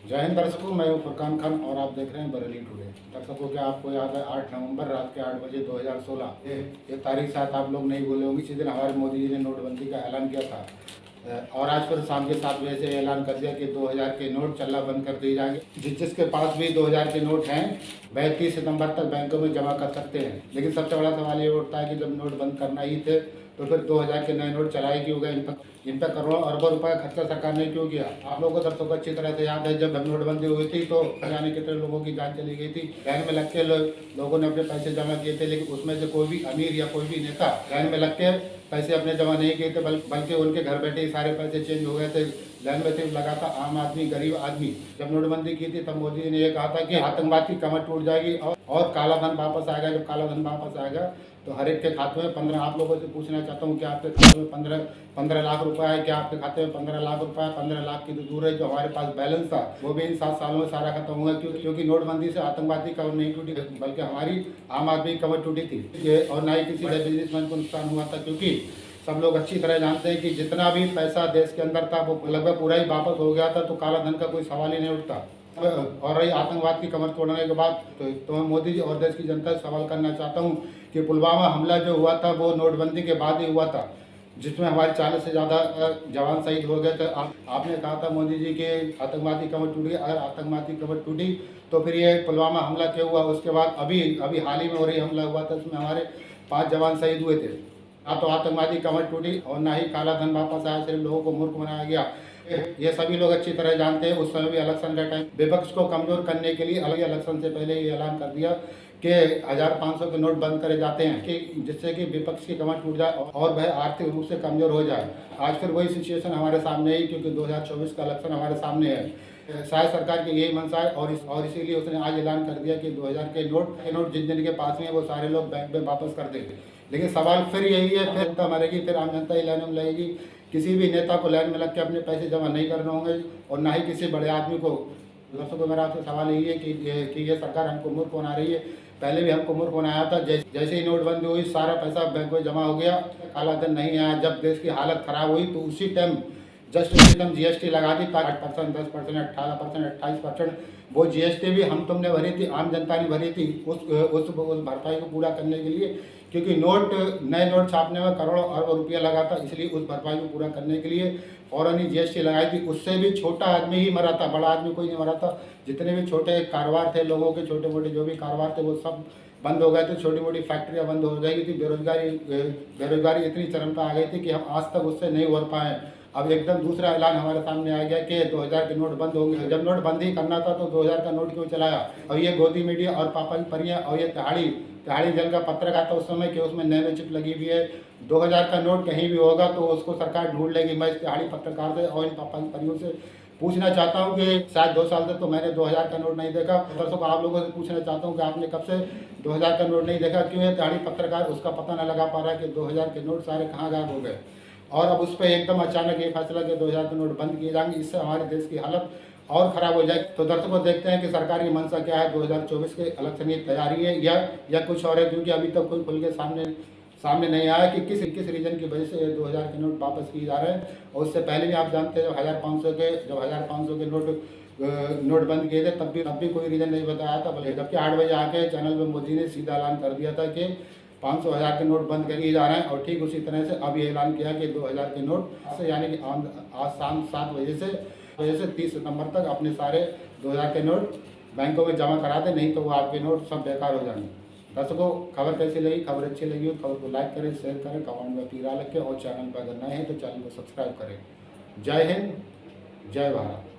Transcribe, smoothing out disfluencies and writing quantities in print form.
जय हिंद दर्शकों, मैं हूं फुरकान खान और आप देख रहे हैं बरेली टुडे। दर्शकों, क्या आपको याद है 8 नवंबर रात के 8 बजे 2016 ये तारीख शायद आप लोग नहीं भूले होंगे। इसी दिन हमारे मोदी जी ने नोटबंदी का ऐलान किया था और आज फिर शाम के 7 बजे से ऐलान कर दिया कि 2000 के नोट चलना बंद कर दिए जाएंगे। जिसके पास भी 2000 के नोट हैं वह 30 सितंबर तक बैंकों में जमा कर सकते हैं। लेकिन सबसे बड़ा सवाल ये उठता है कि जब नोट बंद करना ही थे तो फिर 2000 के नए नोट चलाए क्यों गए? इन पर करोड़ों अरबों रुपए खर्चा सरकार ने क्यों किया? आप लोगों को दर्शकों को अच्छी तरह से याद है, जब नोटबंदी हुई थी तो जाने कितने लोगों की जान चली गई थी। लाइन में लग के लोगों ने अपने पैसे जमा किए थे, लेकिन उसमें से कोई भी अमीर या कोई भी नेता लाइन में लग के पैसे अपने जमा नहीं किए थे, बल्कि उनके घर बैठे ही सारे पैसे चेंज हो गए थे। लाइन में सिर्फ लगा था आम आदमी, गरीब आदमी। जब नोटबंदी की थी तब मोदी ने यह कहा था कि आतंकवाद की कमर टूट जाएगी और काला धन वापस आएगा। जब काला धन वापस आएगा तो हर एक के खाते में 15, आप लोगों से पूछना चाहता हूँ कि आपके खाते में 15 लाख रुपए है क्या? आपके खाते में 15 लाख रुपए है? 15 लाख की तो दूर है, जो हमारे पास बैलेंस था वो भी इन 7 सालों में सारा खत्म हुआ। क्योंकि नोटबंदी से आतंकवादी कमर नहीं टूटी, बल्कि हमारी आम आदमी की कमर टूटी थी। और ना ही किसी बिजनेसमैन को नुकसान हुआ था, क्योंकि सब लोग अच्छी तरह जानते हैं कि जितना भी पैसा देश के अंदर था वो लगभग पूरा ही वापस हो गया था, तो काला धन का कोई सवाल ही नहीं उठता। और रही आतंकवाद की कमर तोड़ने के बाद तो मैं मोदी जी और देश की जनता से सवाल करना चाहता हूं कि पुलवामा हमला जो हुआ था वो नोटबंदी के बाद ही हुआ था, जिसमें हमारे 40 से ज़्यादा जवान शहीद हो गए थे। आपने कहा था मोदी जी के आतंकवाद की कमर टूटी। अगर आतंकवाद की कमर टूटी तो फिर ये पुलवामा हमला क्यों हुआ? उसके बाद अभी हाल ही में हो रही हमला हुआ था, उसमें हमारे 5 जवान शहीद हुए थे। ना तो आतंकवादी कमर टूटी और ना ही काला धन वापस आया, सिर्फ लोगों को मूर्ख बनाया गया। ये सभी लोग अच्छी तरह जानते हैं। उस समय भी इलेक्शन का टाइम, विपक्ष को कमजोर करने के लिए अलग इलेक्शन से पहले ये ऐलान कर दिया कि 1500 के नोट बंद करे जाते हैं कि जिससे कि विपक्ष की कमर टूट जाए और वह आर्थिक रूप से कमजोर हो जाए। आज फिर वही सिचुएशन हमारे सामने है, क्योंकि 2024 का इलेक्शन हमारे सामने है। शायद सरकार की यही मंशा है और इसीलिए उसने आज ऐलान कर दिया कि 2000 के नोट जिन जिन के पास में वो सारे लोग बैंक में वापस कर देंगे। लेकिन सवाल फिर यही है, फिर जनता मरेगी, फिर आम जनता ही लाइन में लगेगी। किसी भी नेता को लाइन में लग के अपने पैसे जमा नहीं करने होंगे और ना ही किसी बड़े आदमी को। दोस्तों को मेरा आपसे सवाल यही है कि ये सरकार हमको मूर्ख बना रही है। पहले भी हमको मूर्ख बनाया था। जैसे ही नोटबंदी हुई सारा पैसा बैंक में जमा हो गया, काला धन नहीं आया। जब देश की हालत खराब हुई तो उसी टाइम जस्ट एकदम जीएसटी लगा दी, 8%, 10%, 18%, 28%। वो जीएसटी भी हम तुमने भरी थी, आम जनता ने भरी थी उस भरपाई को पूरा करने के लिए, क्योंकि नए नोट छापने में करोड़ों अरबों रुपया लगा था। इसलिए उस भरपाई को पूरा करने के लिए फौरन ही जीएसटी लगाई थी। उससे भी छोटा आदमी ही मरा था, बड़ा आदमी कोई नहीं मरा था। जितने भी छोटे कारोबार थे, लोगों के छोटे मोटे जो भी कारोबार थे वो सब बंद हो गए थे। छोटी मोटी फैक्ट्रियाँ बंद हो गई थी। बेरोजगारी इतनी चरम पर आ गई थी कि हम आज तक उससे नहीं उभर पाए। अब एकदम दूसरा ऐलान हमारे सामने आ गया कि 2000 के नोट बंद होंगे। जब नोट बंद ही करना था तो 2000 का नोट क्यों चलाया? और ये गोदी मीडिया और पापा की परियां और ये तिहाड़ी जेल का पत्रक आता उस समय कि उसमें नए चिप लगी हुई है। 2000 का नोट कहीं भी होगा तो उसको सरकार ढूंढ लेगी। मैं इस तिहाड़ी पत्रकार से और इन पापा की परियों से पूछना चाहता हूं कि शायद 2 साल से तो मैंने 2000 का नोट नहीं देखा। दर्शकों को आप लोगों से पूछना चाहता हूं कि आपने कब से 2000 का नोट नहीं देखा? क्यों ये तिहाड़ी पत्रकार उसका पता न लगा पा रहा है कि 2000 के नोट सारे कहाँ गायब हो गए? और अब उस पर एकदम अचानक ये फैसला कि 2000 के नोट बंद किए जाएंगे, इससे हमारे देश की हालत और ख़राब हो जाए। तो दर्शकों देखते हैं कि सरकार की मंशा क्या है। 2024 के इलेक्शन की तैयारी है या कुछ और है? क्योंकि अभी तक कोई खुल के सामने नहीं आया कि किस रीजन की वजह से 2000 के नोट वापस किए जा रहे हैं। और उससे पहले भी आप जानते हैं जब 1500 के नोट बंद किए थे तब भी कोई रीज़न नहीं बताया था। जबकि 8 बजे आके चैनल पर मोदी ने सीधा ऐलान कर दिया था कि 500 1000 के नोट बंद कर दिए जा रहे हैं। और ठीक उसी तरह से अब ये ऐलान किया कि 2000 के नोट से यानी कि आज शाम 7 बजे से 30 सितंबर तक अपने सारे 2000 के नोट बैंकों में जमा करा दें, नहीं तो वो आपके नोट सब बेकार हो जाएंगे। दर्शकों, खबर कैसी लगी? खबर अच्छी लगी हो खबर को लाइक करें, शेयर करें, कमेंट में अपनी राय लिखें और चैनल पर अगर नए हैं तो चैनल को सब्सक्राइब करें। जय हिंद, जय भारत।